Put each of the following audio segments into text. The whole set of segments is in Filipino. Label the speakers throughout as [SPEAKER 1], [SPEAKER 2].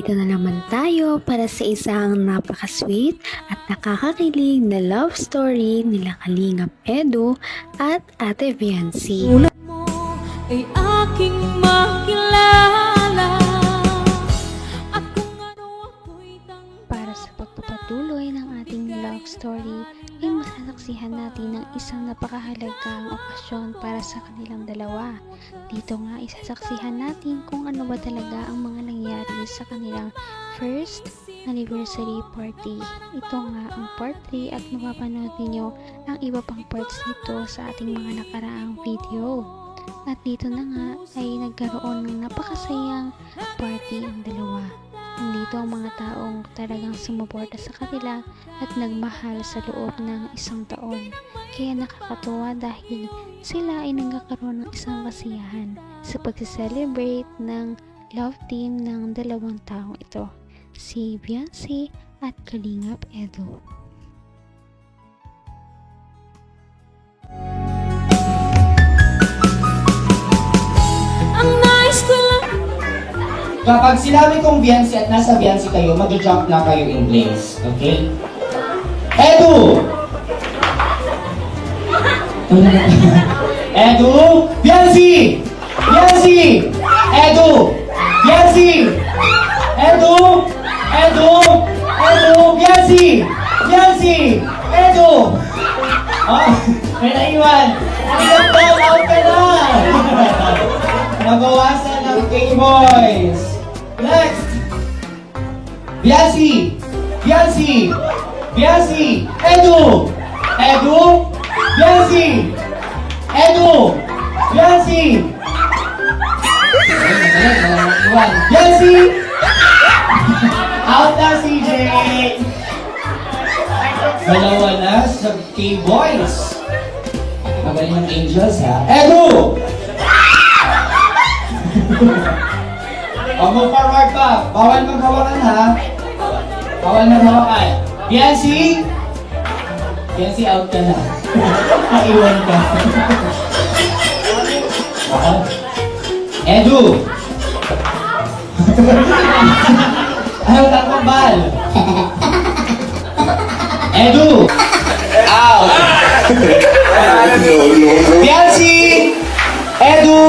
[SPEAKER 1] Narito na naman tayo para sa isang napaka-sweet at nakakakilig na love story nila Kalingap Edu at Ate Viancy.
[SPEAKER 2] Ulat mo ay aking makilala at kung ano ako'y
[SPEAKER 3] Para sa pagpapatuloy ng ating love story ay masasaksihan natin ng isang napakahalagang okasyon para sa kanilang dalawa. Dito nga isasaksihan natin kung ano ba talaga ang mga nangyari sa kanilang first anniversary party. Ito nga ang part 3 at mapapanood ninyo ang iba pang parts nito sa ating mga nakaraang video. At dito na nga ay nagkaroon ng napakasayang party ang dalawa. Nandito ang mga taong talagang sumuporta sa kanila at nagmahal sa loob ng isang taon. Kaya nakakatuwa dahil sila ay nagkakaroon ng isang kasiyahan sa pag-celebrate ng love team ng dalawang taong ito, si Viancy at Kalingap Edu.
[SPEAKER 2] ang nais ko lang.
[SPEAKER 4] Kapag sinabi kong Viancy at nasa Viancy kayo, mag-jump lang kayo in place. Okay? Edu! Edu! Viancy! Viancy! Edu! Viancy! Edu! Edu! Edu! Viancy! Viancy! Edu! Oh, may naiwan! Out ka na! Nabawasan ng K-Boys! Next! Viancy! Viancy! Viancy! Edu! Edu! Viancy! Edu! Viancy! Viancy! Out na CJ! Dalawa na sa K-Boys! Magaling ng Angels ha? Edu! Move forward pa. Bawal maghawakan ha. Bawal maghawakan. Viancy! Viancy, out ka na. Naiwan ka. Edu! Ayaw takong bal. Edu! Out! Viancy! Edu!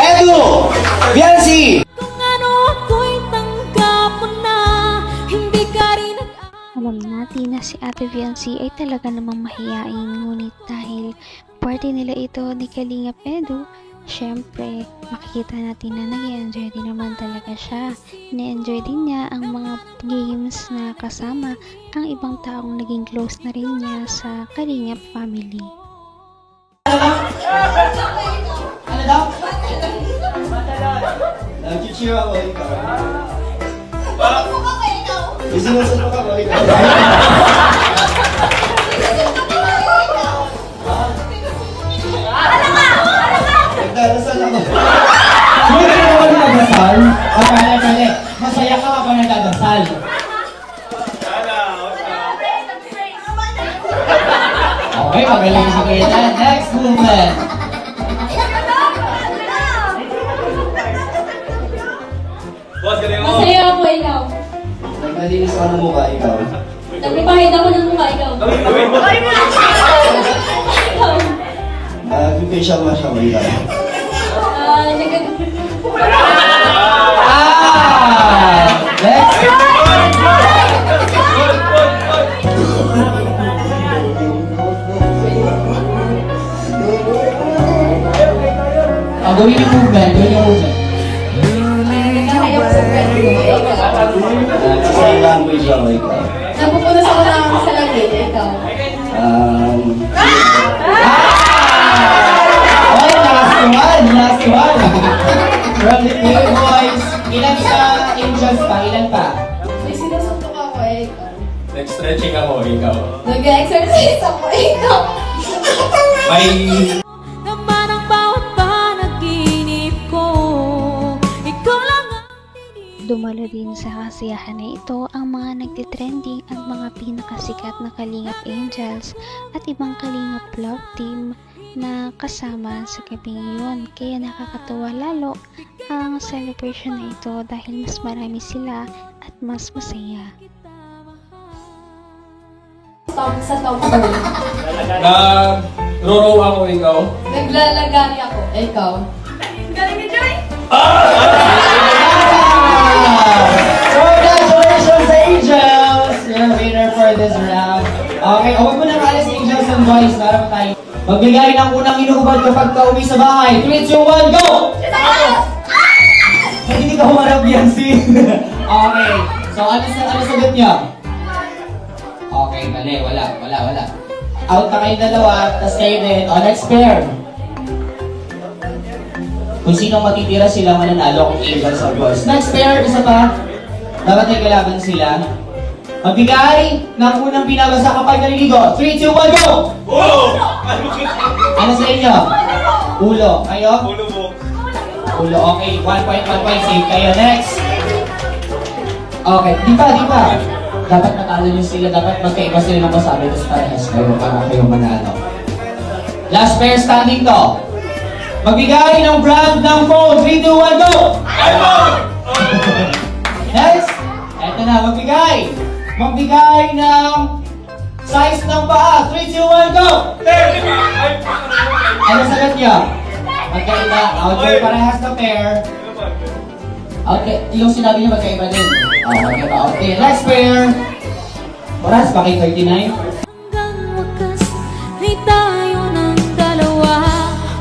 [SPEAKER 4] Edu! Viancy!
[SPEAKER 2] Kung ano ako'y tanggap mo na, hindi ka rin
[SPEAKER 3] Alam natin na si Ate Viancy ay talaga namang mahiyain, ngunit dahil party nila ito ni Kalingap Edu, syempre makikita natin na nag-enjoy din naman talaga siya. Ine-enjoy din niya ang mga games na kasama ang ibang taong naging close na rin niya sa Kalingap family.
[SPEAKER 4] Ano daw? Nag-cheer ako ikaw. Isinusunod ako ikaw. Nagdarasal ako. Hindi ka naman nagdasal? Mali. Masaya ka kapag nagdadasal. Okay, magaling sa kita. Next movement.
[SPEAKER 5] Masaya ako ikaw.
[SPEAKER 4] Nagmalinis ako ng mukha, ikaw.
[SPEAKER 5] Nagpipahid ako ng mukha ikaw. Ikaw.
[SPEAKER 4] Facial wash ako, ikaw. Next! Gawin yung movement, Sign language ako, ikaw.
[SPEAKER 5] Napupunas ako ng salagin, ikaw.
[SPEAKER 4] Oh, last one! From the K-Boys, ilan sa Angels pa? Ilan pa?
[SPEAKER 5] May sinusuntok ako, ikaw.
[SPEAKER 6] Nag-stretching ako, ikaw.
[SPEAKER 5] Nag-exercise ako, ikaw.
[SPEAKER 6] May
[SPEAKER 2] naman ang bawat panaginip ko. Ikaw lang ang
[SPEAKER 3] Dumalo din sa kasiyahan na ito ang mga nagtitrending at mga pinakasikat na Kalingap Angels at ibang Kalingap Love Team na kasama sa gabing iyon. Kaya nakakatuwa lalo ang celebration na ito dahil mas marami sila at mas masaya.
[SPEAKER 5] Sa top 2.
[SPEAKER 6] Nag-row ako, ikaw.
[SPEAKER 5] Naglalagari ako. Ikaw.
[SPEAKER 4] Congratulations, Angels! You're a winner for this round. Okay, huwag mo nang alis, Angels and Boys. Para tayo. Magbigay ng unang inuubad kapag ka-uwi sa bahay. 3, 2, 1, go! Hindi ka humarap yan, si. Okay. So, ano sagot niyo? Okay, mali. Wala. Out na kayo dalawa, tas kayo din. O, next pair. Kung sinong matitira sila mananalo kung Angels or Boys. Next pair, isa pa. Dapat ay kalaban sila. Magbigay ng unang binabasa kapag naliligo. 3, 2, 1, go! Ano sa inyo? Ulo. Kayo?
[SPEAKER 6] Ulo mo.
[SPEAKER 4] Ulo. Okay. 1 point. Save kayo. Next. Okay. Di pa. Dapat natalo nyo sila. Dapat magkaiba sila ng masabi. Tapos parehas kayo para kayo manalo. Last pair standing to. Magbigay ng brand ng phone. 3, 2, 1, go!
[SPEAKER 6] iPhone!
[SPEAKER 4] Next. Eto na. Magbigay ng size ng paa. 3, 2, 1, go! Ano sagot niyo? Magkaiba. Okay, parehas na pair. Okay, yung sinabi niyo magkaiba din. Magkaiba. Okay, next pair. Oras, bakit 39?
[SPEAKER 2] Hanggang wakas ay tayo ng dalawa.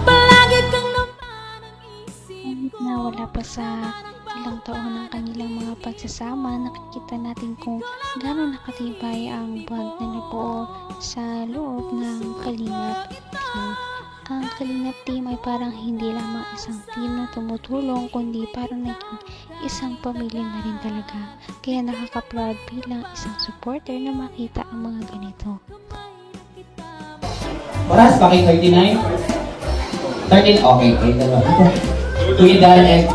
[SPEAKER 2] Palagi kang naman ang isip
[SPEAKER 3] Ngunit na wala pa sa ilang taon ng kanilang mga pagsasama, nakikita natin kung gaano nakatibay ang bond na nabuo sa loob ng Kalingap Team. Ang Kalingap Team ay parang hindi lamang isang team na tumutulong, kundi parang naging isang pamilya na rin talaga. Kaya nakaka-proud bilang isang supporter na makita ang mga ganito.
[SPEAKER 4] Oras, bakit 39? 13, okay, dalawa. Kuya Dan and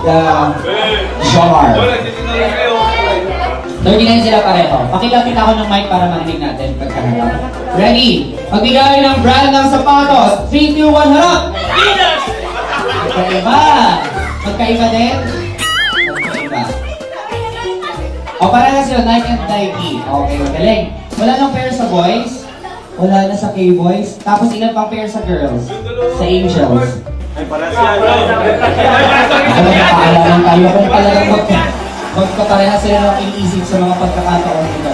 [SPEAKER 4] Jomar. 39 sila pareho. Pakilapit ako ng mic para marinig natin pagkaharap. Ready? Magbigay ng brand ng sapatos. 3, 2, 1, harap! Magkaiba. Magkaiba din? Magkaiba. O, para na sila Nike and Nike. Okay, magaling. Wala nang pair sa boys. Wala na sa K-boys. Tapos ilan pang pair sa girls? Sa Angels.
[SPEAKER 6] Ay, para siya.
[SPEAKER 4] Ano nakakaalaman tayo kung talagang magkapareha sila ng iniisip sa mga pagkakataon nila.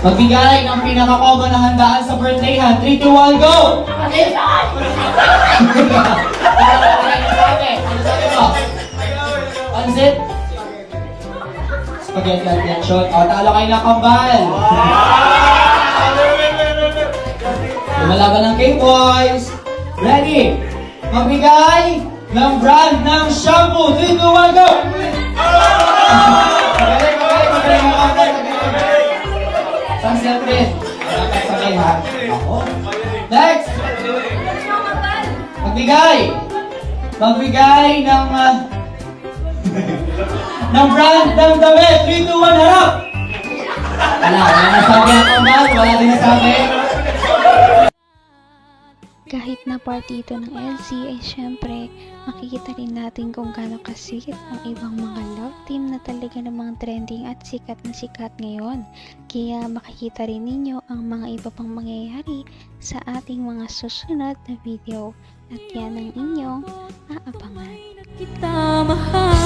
[SPEAKER 4] Magbigay ng pinaka-common na handaan sa birthday hand. 3, 2, 1, go! Ano sabi mo? Pansit? Spaghetti at lechon. O, talo kayo ng kambal. Lumalaban ng K-Boys. Ready? Magbigay ng brand ng shampoo. 3, 2, 1, go! Magaling. Sunset Red. Sakay ha. Ako. Next. Magbigay ng ng brand ng damit. 3, 2, 1, harap! Wala nasabi ang kambal. Wala din nasabi.
[SPEAKER 3] Kahit na party ito ng LC ay syempre makikita rin natin kung gaano kasikip ang ibang mga love team na talaga namang trending at sikat na sikat ngayon. Kaya makikita rin ninyo ang mga iba pang mangyayari sa ating mga susunod na video at yan ang inyong aabangan.
[SPEAKER 2] kita mahal.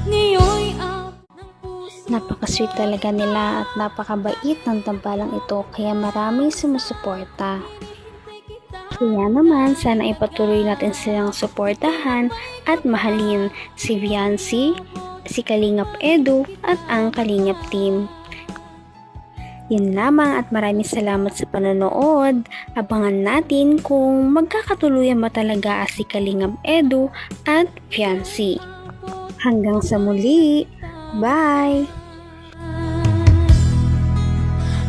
[SPEAKER 2] Ngayon'y up ng puso.
[SPEAKER 1] Napaka-sweet talaga nila at napakabait ng tambalang ito kaya maraming sumusuporta. Kaya naman, sana ipatuloy natin silang suportahan at mahalin si Viancy, si Kalingap Edu at ang Kalingap Team. Yun lamang at maraming salamat sa panonood. Abangan natin kung magkakatuluyan ba talaga si Kalingap Edu at Viancy. Hanggang sa muli. Bye!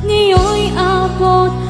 [SPEAKER 2] Ngayon'y abot